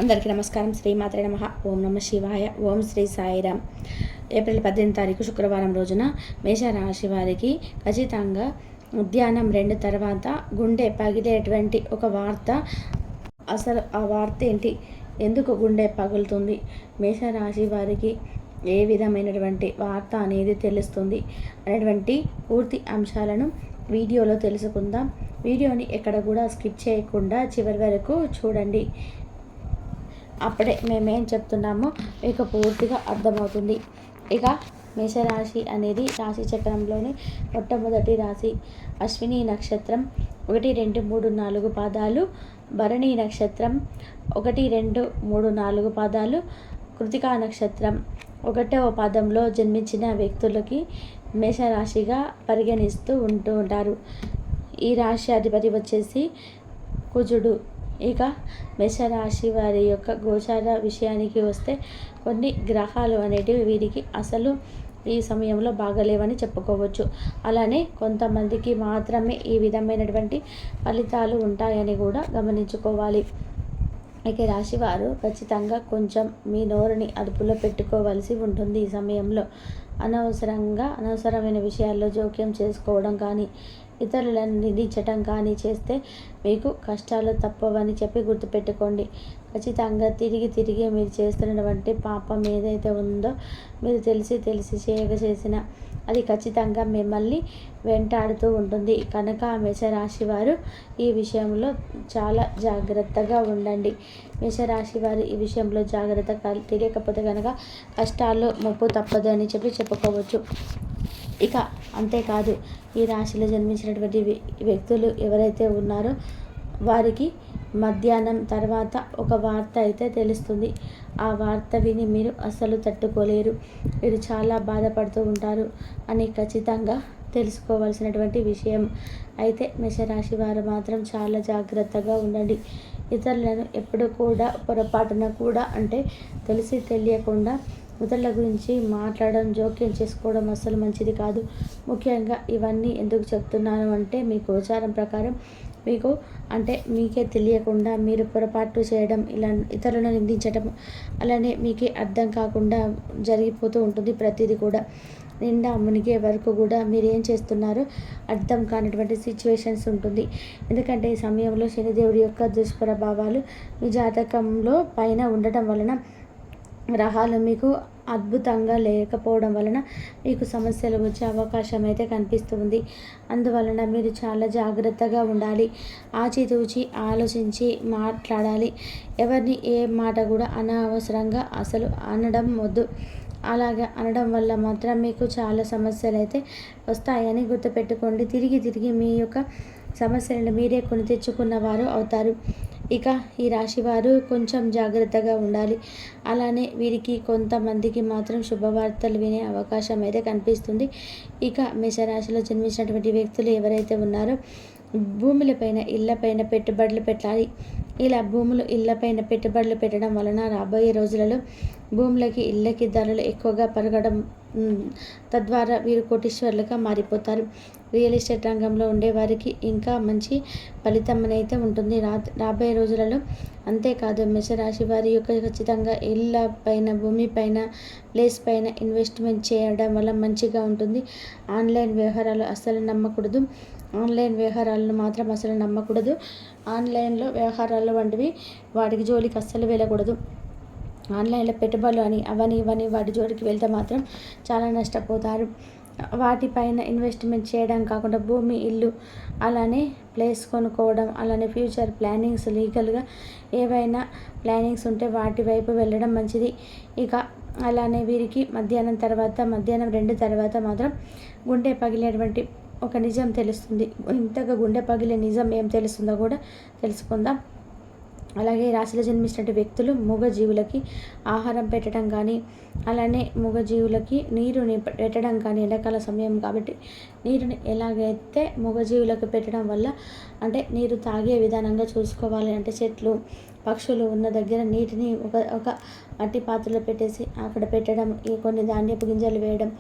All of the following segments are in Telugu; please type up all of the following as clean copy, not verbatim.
అందరికీ నమస్కారం. శ్రీమాత్రే నమః. ఓం నమ శివాయ. ఓం శ్రీ సాయిరామ్. ఏప్రిల్ 18 తారీఖు శుక్రవారం రోజున మేషరాశి వారికి ఖచ్చితంగా మధ్యాహ్నం 2 తర్వాత గుండె పగిలేటువంటి ఒక వార్త. అసలు ఆ వార్త ఏంటి, ఎందుకు గుండె పగులుతుంది, మేషరాశి వారికి ఏ విధమైనటువంటి వార్త అనేది తెలుస్తుంది అనేటువంటి పూర్తి అంశాలను వీడియోలో తెలుసుకుందాం. వీడియోని ఎక్కడ కూడా స్కిప్ చేయకుండా చివరి వరకు చూడండి. అప్పుడే మేమేం చెప్తున్నామో మీకు పూర్తిగా అర్థమవుతుంది. ఇక మేషరాశి అనేది రాశి చక్రంలోని మొట్టమొదటి రాశి. అశ్విని నక్షత్రం 1, 2, 3, 4 పాదాలు, భరణి నక్షత్రం 1, 2, 3, 4 పాదాలు, కృతికా నక్షత్రం 1వ పాదంలో జన్మించిన వ్యక్తులకి మేషరాశిగా పరిగణిస్తూ ఉంటారు. ఈ రాశి అధిపతి వచ్చేసి కుజుడు. ఇక మేషరాశి వారి యొక్క గోచార విషయానికి వస్తే కొన్ని గ్రహాలు అనేటివి వీరికి అసలు ఈ సమయంలో బాగలేవని చెప్పుకోవచ్చు. అలానే కొంతమందికి మాత్రమే ఈ విధమైనటువంటి ఫలితాలు ఉంటాయని కూడా గమనించుకోవాలి. ఇక రాశివారు ఖచ్చితంగా కొంచెం మీ నోరుని అదుపులో పెట్టుకోవాల్సి ఉంటుంది. ఈ సమయంలో అనవసరమైన విషయాల్లో జోక్యం చేసుకోవడం కానీ, ఇతరులను నిందించటం కానీ చేస్తే మీకు కష్టాలు తప్పవని చెప్పి గుర్తుపెట్టుకోండి. ఖచ్చితంగా తిరిగి మీరు చేస్తున్నటువంటి పాపం ఏదైతే ఉందో, మీరు తెలిసి చేసిన అది ఖచ్చితంగా మిమ్మల్ని వెంటాడుతూ ఉంటుంది. కనుక మేషరాశి వారు ఈ విషయంలో చాలా జాగ్రత్తగా ఉండండి. మేషరాశి వారు ఈ విషయంలో జాగ్రత్త తెలియకపోతే కనుక కష్టాల్లో ముప్పు తప్పదు అని చెప్పుకోవచ్చు. ఇక అంతేకాదు, ఈ రాశిలో జన్మించినటువంటి వ్యక్తులు ఎవరైతే ఉన్నారో వారికి మధ్యాహ్నం తర్వాత ఒక వార్త అయితే తెలుస్తుంది. ఆ వార్త విని మీరు అస్సలు తట్టుకోలేరు, మీరు చాలా బాధపడుతూ ఉంటారు అని ఖచ్చితంగా తెలుసుకోవాల్సినటువంటి విషయం. అయితే మేషరాశి వారు మాత్రం చాలా జాగ్రత్తగా ఉండండి. ఇతరులను ఎప్పుడు కూడా పొరపాటున కూడా తెలియకుండా ఇతరుల గురించి మాట్లాడడం, జోక్యం చేసుకోవడం అస్సలు మంచిది కాదు. ముఖ్యంగా ఇవన్నీ ఎందుకు చెప్తున్నాను అంటే, మీ గోచారం ప్రకారం మీకే తెలియకుండా మీరు పొరపాటు చేయడం, ఇలా ఇతరులను నిందించడం, అలానే మీకే అర్థం కాకుండా జరిగిపోతూ ఉంటుంది. ప్రతిదీ కూడా నిండా మునిగే వరకు కూడా మీరు ఏం చేస్తున్నారో అర్థం కానటువంటి సిచ్యువేషన్స్ ఉంటుంది. ఎందుకంటే ఈ సమయంలో శనిదేవుడి యొక్క దుష్ప్రభావాలు మీ జాతకంలో పైన ఉండటం వలన, గ్రహాలు మీకు అద్భుతంగా లేకపోవడం వలన మీకు సమస్యలు వచ్చే అవకాశం అయితే కనిపిస్తుంది. అందువలన మీరు చాలా జాగ్రత్తగా ఉండాలి. ఆచితూచి ఆలోచించి మాట్లాడాలి. ఎవరిని ఏ మాట కూడా అనవసరంగా అసలు అనడం వద్దు. అలాగా అనడం వల్ల మాత్రం మీకు చాలా సమస్యలు అయితే వస్తాయని గుర్తుపెట్టుకోండి. తిరిగి మీ యొక్క సమస్యలను మీరే కొని తెచ్చుకున్నవారు అవుతారు. ఇక ఈ రాశివారు కొంచెం జాగ్రత్తగా ఉండాలి. అలానే వీరికి కొంతమందికి మాత్రం శుభవార్తలు వినే అవకాశం అయితే కనిపిస్తుంది. ఇక మేషరాశిలో జన్మించినటువంటి వ్యక్తులు ఎవరైతే ఉన్నారో భూములపైన, ఇళ్లపైన పెట్టుబడులు పెట్టాలి. ఇలా భూములు, ఇళ్లపైన పెట్టుబడులు పెట్టడం వలన రాబోయే రోజులలో భూములకి, ఇళ్ళకి ధరలు ఎక్కువగా పెరగడం, తద్వారా వీరు కోటీశ్వర్లుగా మారిపోతారు. రియల్ ఎస్టేట్ రంగంలో ఉండేవారికి ఇంకా మంచి ఫలితం అయితే ఉంటుంది రాబోయే రోజులలో. అంతేకాదు, మేషరాశి వారి యొక్క ఖచ్చితంగా ఇళ్ళ పైన, భూమి పైన, ప్లేస్ పైన ఇన్వెస్ట్మెంట్ చేయడం వల్ల మంచిగా ఉంటుంది. ఆన్లైన్ వ్యవహారాలు అస్సలు నమ్మకూడదు. ఆన్లైన్లో వ్యవహారాలు వంటివి వాటికి జోలికి అస్సలు వెళ్ళకూడదు. ఆన్లైన్లో పెట్టుబడులు అని అవని ఇవని వాటి జోలికి వెళ్తే మాత్రం చాలా నష్టపోతారు. వాటిపైన ఇన్వెస్ట్మెంట్ చేయడం కాకుండా భూమి, ఇల్లు, అలానే ప్లేస్ కొనుక్కోవడం, అలానే ఫ్యూచర్ ప్లానింగ్స్, లీగల్గా ఏవైనా ప్లానింగ్స్ ఉంటే వాటి వైపు వెళ్ళడం మంచిది. ఇక అలానే వీరికి మధ్యాహ్నం 2 తర్వాత మాత్రం గుండె పగిలేటువంటి ఒక నిజం తెలుస్తుంది. ఇంతగా గుండె పగిలే నిజం ఏం తెలుస్తుందో కూడా తెలుసుకుందాం. అలాగే రాశిలో జన్మించిన వ్యక్తులు మూగజీవులకి ఆహారం పెట్టడం కానీ, అలానే మూగజీవులకి నీరుని పెట్టడం కానీ, ఎండాకాల సమయం కాబట్టి నీరుని ఎలాగైతే మూగజీవులకు పెట్టడం వల్ల నీరు తాగే విధానంగా చూసుకోవాలి. చెట్లు, పక్షులు ఉన్న దగ్గర నీటిని ఒక మట్టి పాత్రలో పెట్టేసి అక్కడ పెట్టడం, కొన్ని ధాన్యపు గింజలు వేయడం,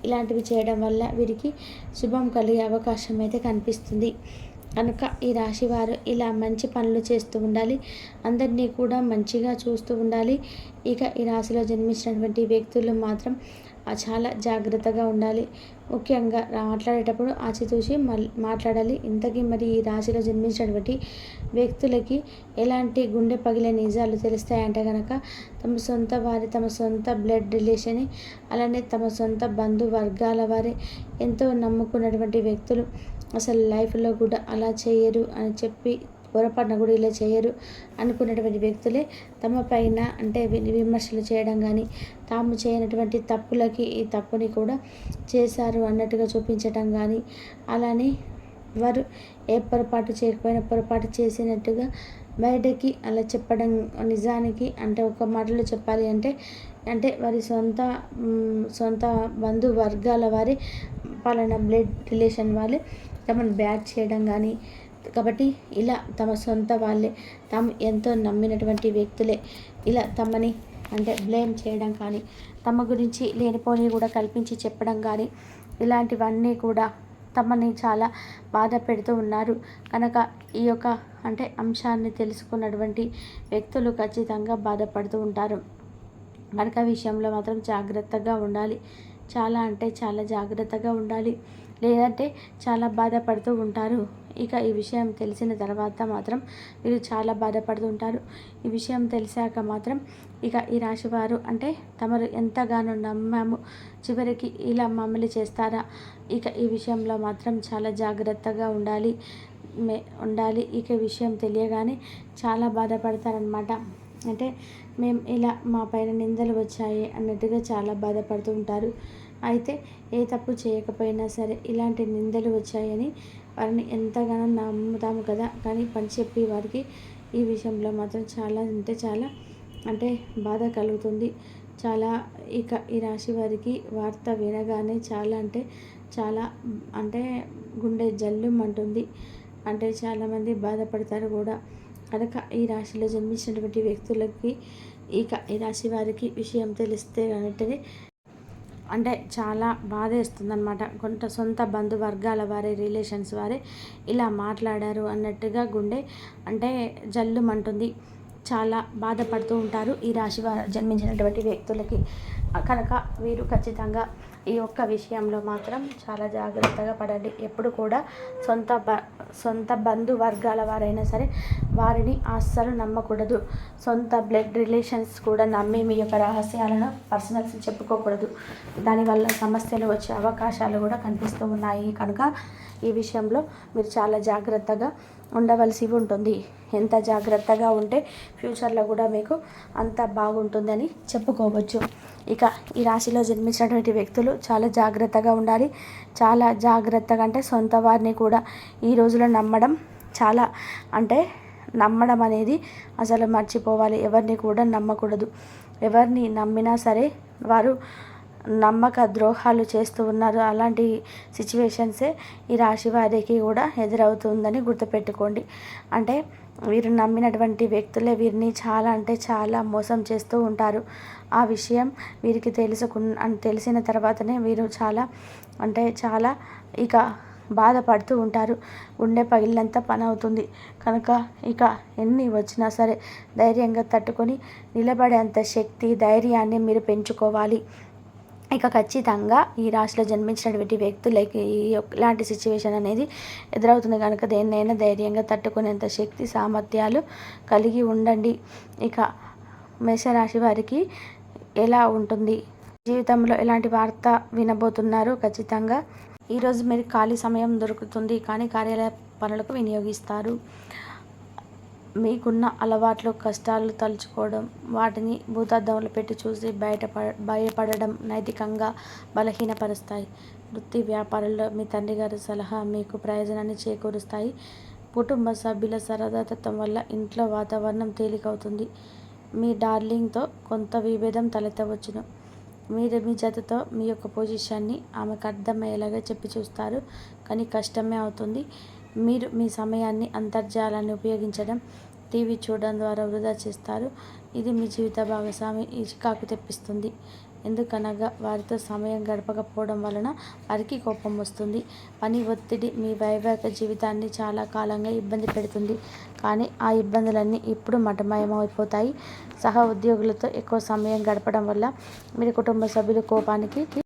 ఇలాంటివి చేయడం వల్ల వీరికి శుభం కలిగే అవకాశం అయితే కనిపిస్తుంది. కనుక ఈ రాశి వారు ఇలా మంచి పనులు చేస్తూ ఉండాలి. అందరినీ కూడా మంచిగా చూస్తూ ఉండాలి. ఇక ఈ రాశిలో జన్మించినటువంటి వ్యక్తులు మాత్రం చాలా జాగ్రత్తగా ఉండాలి. ముఖ్యంగా మాట్లాడేటప్పుడు ఆచితూచి మాట్లాడాలి. ఇంతకీ మరి ఈ రాశిలో జన్మించినటువంటి వ్యక్తులకి ఎలాంటి గుండె పగిలే నిజాలు తెలుస్తాయంటే కనుక తమ సొంత వారి, తమ సొంత బ్లడ్ రిలేషన్, అలానే తమ సొంత బంధువర్గాల వారి ఎంతో నమ్ముకున్నటువంటి వ్యక్తులు అసలు లైఫ్లో కూడా అలా చేయరు అని చెప్పి, పొరపాటున కూడా ఇలా చేయరు అనుకున్నటువంటి వ్యక్తులే తమ పైన అంటే విమర్శలు చేయడం కానీ, తాము చేయనటువంటి తప్పులకి ఈ తప్పుని కూడా చేశారు అన్నట్టుగా చూపించటం కానీ, అలానే వారు ఏ పొరపాటు చేయకపోయినా పొరపాటు చేసినట్టుగా బయటకి అలా చెప్పడం, నిజానికి అంటే ఒక మాటలో చెప్పాలి అంటే వారి సొంత బంధువర్గాల వారి పలానా బ్లడ్ రిలేషన్ వాళ్ళే తమను బ్యాడ్ చేయడం కానీ, కాబట్టి ఇలా తమ సొంత వాళ్ళే, తాము ఎంతో నమ్మినటువంటి వ్యక్తులే ఇలా తమని అంటే బ్లేమ్ చేయడం కానీ, తమ గురించి లేనిపోని కూడా కల్పించి చెప్పడం కానీ, ఇలాంటివన్నీ కూడా తమని చాలా బాధ పెడుతూ ఉన్నారు. కనుక ఈ యొక్క అంశాన్ని తెలుసుకున్నటువంటి వ్యక్తులు ఖచ్చితంగా బాధపడుతూ ఉంటారు. కనుక విషయంలో మాత్రం జాగ్రత్తగా ఉండాలి. చాలా జాగ్రత్తగా ఉండాలి. లేదంటే చాలా బాధపడుతూ ఉంటారు. ఇక ఈ విషయం తెలిసిన తర్వాత మాత్రం మీరు చాలా బాధపడుతూ ఉంటారు. ఈ విషయం తెలిసాక మాత్రం ఇక ఈ రాశివారు తమరు ఎంతగానో నమ్మాము, చివరికి ఇలా మమ్మల్ని చేస్తారా, ఇక ఈ విషయంలో మాత్రం చాలా జాగ్రత్తగా ఉండాలి. ఇక విషయం తెలియగానే చాలా బాధపడతారనమాట. మేము ఇలా మా పైన నిందలు వచ్చాయి అన్నట్టుగా చాలా బాధపడుతూ ఉంటారు. అయితే ఏ తప్పు చేయకపోయినా సరే ఇలాంటి నిందలు వచ్చాయని వారిని ఎంతగానో నమ్ముతాము కదా, కానీ పని చెప్పి వారికి ఈ విషయంలో మాత్రం చాలా బాధ కలుగుతుంది. ఇక ఈ రాశి వారికి వార్త వినగానే చాలా గుండె జల్లుమంటుంది. చాలామంది బాధపడతారు కూడా. కనుక ఈ రాశిలో జన్మించినటువంటి వ్యక్తులకి ఇక ఈ రాశి వారికి విషయం తెలిస్తే వెంటనే చాలా బాధేస్తుందన్నమాట. కొంత సొంత బంధువర్గాల వారి, రిలేషన్స్ వారే ఇలా మాట్లాడారు అన్నట్టుగా గుండె జల్లుమంటుంది. చాలా బాధపడుతూ ఉంటారు ఈ రాశి వారు జన్మించినటువంటి వ్యక్తులకి. కనుక వీరు ఖచ్చితంగా ఈ ఒక్క విషయంలో మాత్రం చాలా జాగ్రత్తగా పడండి. ఎప్పుడు కూడా సొంత బంధువర్గాల వారైనా సరే వారిని అస్సలు నమ్మకూడదు. సొంత బ్లడ్ రిలేషన్స్ కూడా నమ్మి మీ యొక్క రహస్యాలను, పర్సనల్స్ చెప్పుకోకూడదు. దానివల్ల సమస్యలు వచ్చే అవకాశాలు కూడా కనిపిస్తూ ఉన్నాయి. కనుక ఈ విషయంలో మీరు చాలా జాగ్రత్తగా ఉండవలసి ఉంటుంది. ఎంత జాగ్రత్తగా ఉంటే ఫ్యూచర్లో కూడా మీకు అంత బాగుంటుందని చెప్పుకోవచ్చు. ఇక ఈ రాశిలో జన్మించినటువంటి వ్యక్తులు చాలా జాగ్రత్తగా ఉండాలి. చాలా జాగ్రత్తగా సొంత వారిని కూడా ఈ రోజులో నమ్మడం నమ్మడం అనేది అసలు మర్చిపోవాలి. ఎవరిని కూడా నమ్మకూడదు. ఎవరిని నమ్మినా సరే వారు నమ్మక ద్రోహాలు చేస్తూ ఉన్నారు. అలాంటి సిచ్యువేషన్సే ఈ రాశి వారికి కూడా ఎదురవుతుందని గుర్తుపెట్టుకోండి. వీరు నమ్మినటువంటి వ్యక్తులే వీరిని చాలా మోసం చేస్తూ ఉంటారు. ఆ విషయం వీరికి తెలిసిన తర్వాతనే వీరు చాలా ఇక బాధపడుతూ ఉంటారు. గుండె పగిలినంత పని అవుతుంది. కనుక ఇక ఎన్ని వచ్చినా సరే ధైర్యంగా తట్టుకొని నిలబడేంత శక్తి, ధైర్యాన్ని మీరు పెంచుకోవాలి. ఇక ఖచ్చితంగా ఈ రాశిలో జన్మించినటువంటి వ్యక్తులకి ఇలాంటి సిచ్యువేషన్ అనేది ఎదురవుతుంది. కనుక దేన్నైనా ధైర్యంగా తట్టుకునేంత శక్తి, సామర్థ్యాలు కలిగి ఉండండి. ఇక మేషరాశి వారికి ఎలా ఉంటుంది, జీవితంలో ఎలాంటి వార్త వినబోతున్నారు? ఖచ్చితంగా ఈరోజు మీరు ఖాళీ సమయం దొరుకుతుంది, కానీ కార్యాలయ పనులకు వినియోగిస్తారు. మీకున్న అలవాట్లు, కష్టాలు తలుచుకోవడం, వాటిని భూతద్దంలో పెట్టి చూసి భయపడడం నైతికంగా బలహీనపరుస్తాయి. వృత్తి వ్యాపారాల్లో మీ తండ్రి గారి సలహా మీకు ప్రయోజనాన్ని చేకూరుస్తాయి. కుటుంబ సభ్యుల సరదాతత్వం వల్ల ఇంట్లో వాతావరణం తేలికవుతుంది. మీ డార్లింగ్తో కొంత విభేదం తలెత్తవచ్చును. మీరు మీ జతతో మీ యొక్క పొజిషన్ని ఆమెకు అర్థమయ్యేలాగా చెప్పి చూస్తారు, కానీ కష్టమే అవుతుంది. మీరు మీ సమయాన్ని అంతర్జాలాన్ని ఉపయోగించడం, టీవీ చూడడం ద్వారా వృధా చేస్తారు. ఇది మీ జీవిత భాగస్వామి చికాకు తెప్పిస్తుంది. ఎందుకనగా వారితో సమయం గడపకపోవడం వలన వారికి కోపం వస్తుంది. పని ఒత్తిడి మీ వైవాహిక జీవితాన్ని చాలా కాలంగా ఇబ్బంది పెడుతుంది. కానీ ఆ ఇబ్బందులన్నీ ఇప్పుడు మటమాయమైపోతాయి. సహ ఉద్యోగులతో ఎక్కువ సమయం గడపడం వల్ల మీ కుటుంబ సభ్యుల కోపానికి